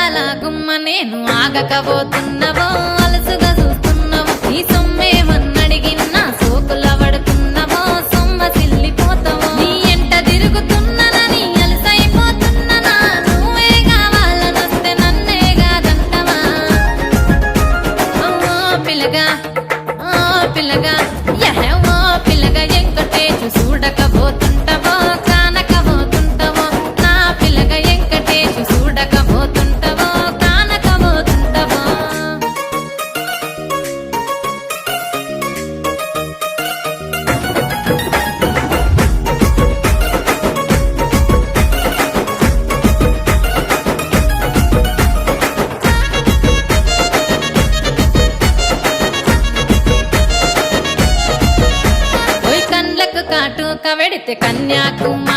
అందాల గుమ్మ నేను ఆగకపోతున్నవో అలసుగా చూస్తున్నవో నీ సొమ్మేమన్నడిగిన్నా సోకుల పడుతున్నవో సొమ్మ సిల్లిపోతావో నీ ఎంట తిరుగుతున్ననని అలసైపోతున్ననా నువ్వే కావాలనొస్తే నన్నే కాదంటవా ఓ పిల్లగా పిల్లగా యహో పిల్లగా ఎంకటేశు చూడకపోతుంటవో కానకపోతుంటవో నా పిల్లగా ఎంకటేశు చూడకపోతుంటవో కానకపోతుంటవో ఓయ్ కండ్లకు కాటుక వెడితే కన్యాకుమారి